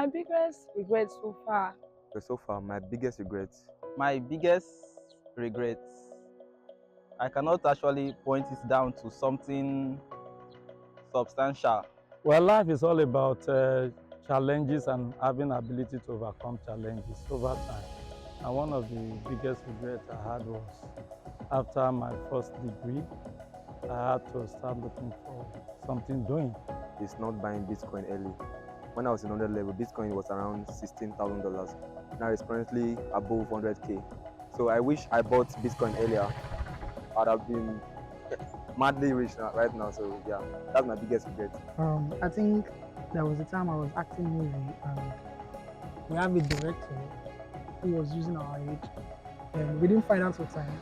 My biggest regret so far. So far, my biggest regret. My biggest regret, I cannot actually point it down to something substantial. Well, life is all about challenges and having ability to overcome challenges over time. And one of the biggest regrets I had was after my first degree, I had to start looking for something doing. It's not buying Bitcoin early. When I was in 100 level, Bitcoin was around $16,000. Now it's currently above 100K. So I wish I bought Bitcoin earlier. I'd have been madly rich right now. So yeah, that's my biggest regret. I think there was a time I was acting movie and we have a director who was using our age and we didn't find out for time.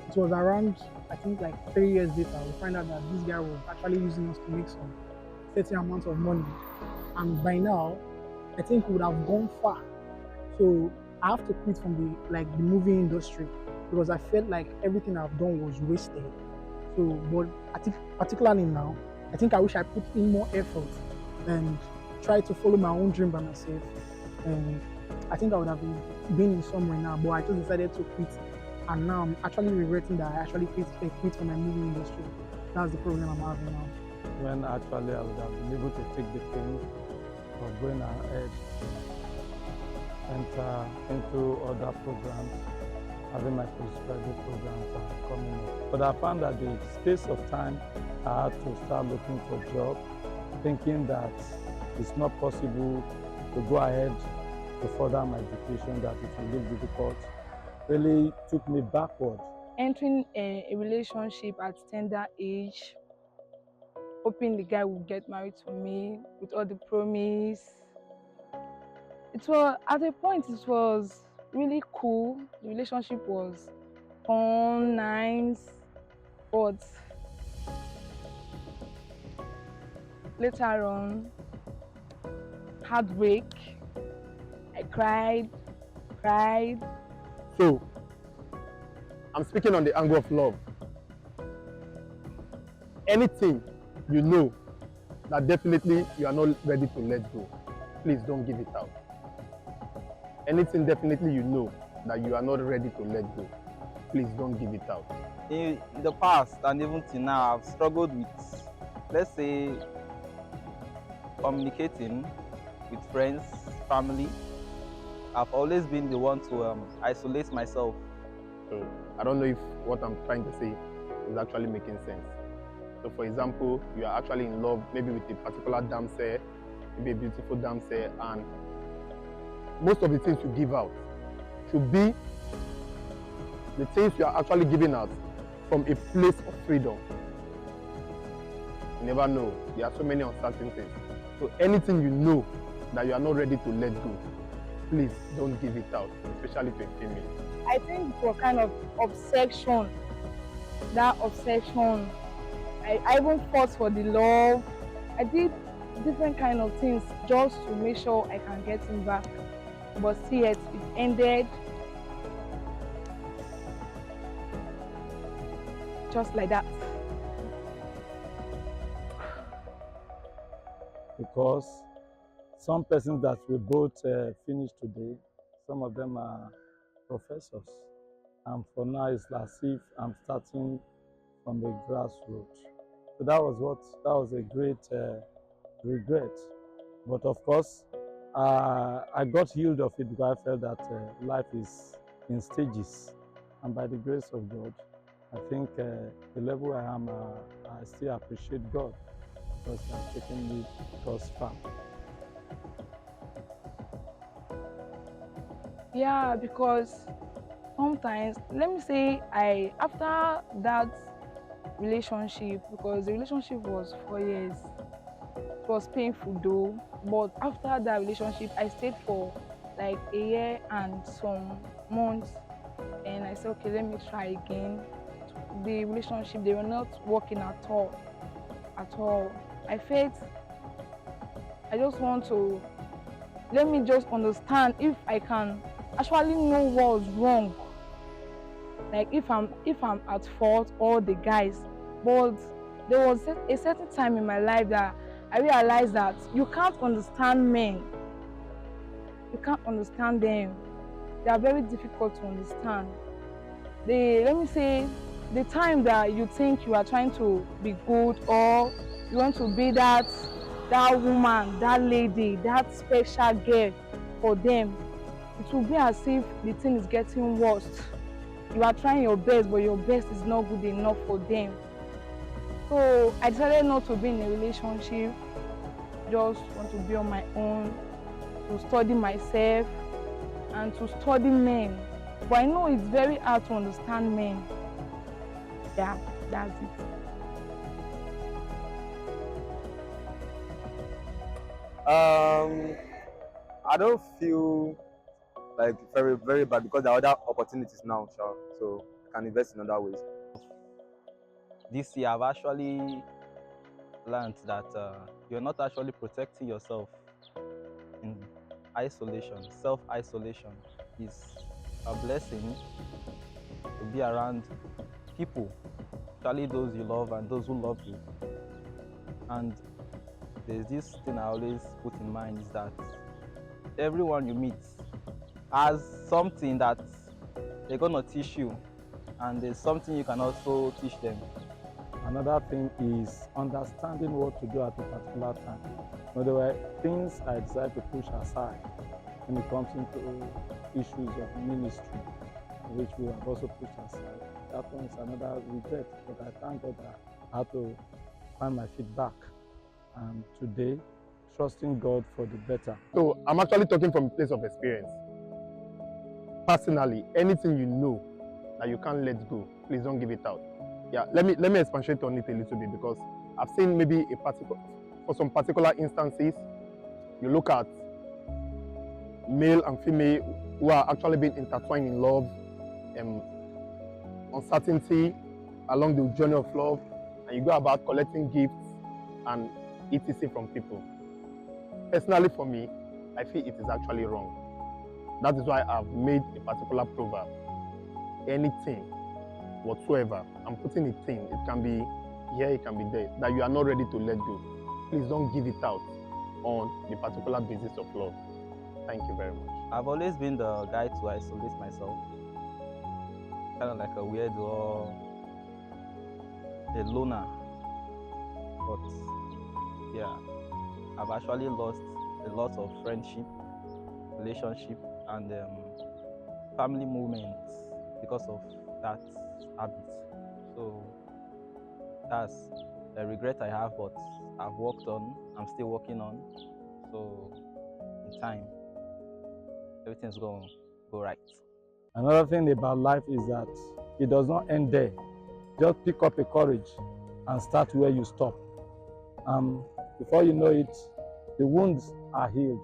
It was around, I think like 3 years later, we find out that this guy was actually using us to make some certain amount of money. And by now, I think we would have gone far. So I have to quit from the movie industry because I felt like everything I've done was wasted. So, but I think particularly now, I think I wish I put in more effort and try to follow my own dream by myself. And I think I would have been in somewhere now, but I just decided to quit. And now I'm actually regretting that I actually quit from my movie industry. That's the problem I'm having now. When actually I would have been able to take the pain of going ahead, enter into other programs, having my postgraduate programs and coming up. But I found that the space of time I had to start looking for a job, thinking that it's not possible to go ahead to further my education, that it will be difficult, really took me backward. Entering a relationship at tender age, hoping the guy will get married to me with all the promise. It was, at a point, it was really cool. The relationship was fun, nice, but later on, heartbreak. I cried. So, I'm speaking on the angle of love. Anything you know that definitely you are not ready to let go, please don't give it out. Anything definitely you know that you are not ready to let go, please don't give it out. In the past and even till now, I've struggled with, let's say, communicating with friends, family. I've always been the one to isolate myself. So I don't know if what I'm trying to say is actually making sense. So for example, you are actually in love maybe with a particular damsel, maybe a beautiful damsel, and most of the things you give out should be the things you are actually giving out from a place of freedom. You never know. There are so many uncertainties. So anything you know that you are not ready to let go, please don't give it out, especially to a female. I think it was kind of obsession. That obsession. I even fought for the love. I did different kind of things just to make sure I can get him back. But see, it ended just like that. Because some persons that we both finished today, some of them are professors. And for now, it's as if I'm starting from the grassroots. So that was a great regret. But of course, I got healed of it because I felt that life is in stages. And by the grace of God, I think the level I am, I still appreciate God because He has taken me thus far. Yeah, because sometimes, let me say, after that relationship, because the relationship was 4 years, it was painful though, but after that relationship, I stayed for like a year and some months, and I said, okay, let me try again. The relationship, they were not working at all. I felt, I just want to, let me just understand if I can actually know what's wrong, like if I'm at fault or the guys. But there was a certain time in my life that I realized that you can't understand men you can't understand them. They are very difficult to understand. Let me say, the time that you think you are trying to be good, or you want to be that woman, that lady, that special girl for them, it will be as if the thing is getting worse. You are trying your best, but your best is not good enough for them. So I decided not to be in a relationship, just want to be on my own, to study myself and to study men. But I know it's very hard to understand men. Yeah, that's it. I don't feel like very, very bad because there are other opportunities now, so I can invest in other ways. This year, I've actually learned that you're not actually protecting yourself in isolation. Self-isolation is a blessing to be around people, especially those you love and those who love you. And there's this thing I always put in mind, is that everyone you meet has something that they're gonna teach you, and there's something you can also teach them. Another thing is understanding what to do at a particular time. There were things I decided to push aside when it comes into issues of ministry, which we have also pushed aside. That one is another regret, but I thank God that I had to find my feet back. And today, trusting God for the better. So I'm actually talking from a place of experience. Personally, anything you know that you can't let go, please don't give it out. Yeah, let me expatiate on it a little bit, because I've seen maybe for some particular instances, you look at male and female who are actually being intertwined in love, uncertainty along the journey of love, and you go about collecting gifts and etc. from people. Personally, for me, I feel it is actually wrong. That is why I've made a particular proverb. Anything whatsoever, I'm putting it in, it can be here, it can be there, that you are not ready to let go. Please don't give it out on the particular basis of love. Thank you very much. I've always been the guy to isolate myself, kind of like a weirdo or a loner. But yeah, I've actually lost a lot of friendship, relationship, and family moments because of that habit. So that's a regret I have, but I've worked on, I'm still working on. So in time, everything's going to go right. Another thing about life is that it does not end there. Just pick up a courage and start where you stop. Before you know it, the wounds are healed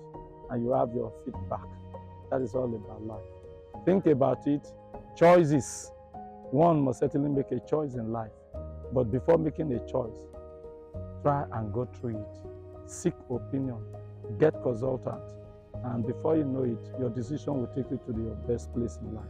and you have your feet back. That is all about life. Think about it. Choices. One must certainly make a choice in life. But before making a choice, try and go through it. Seek opinion. Get consultant. And before you know it, your decision will take you to your best place in life.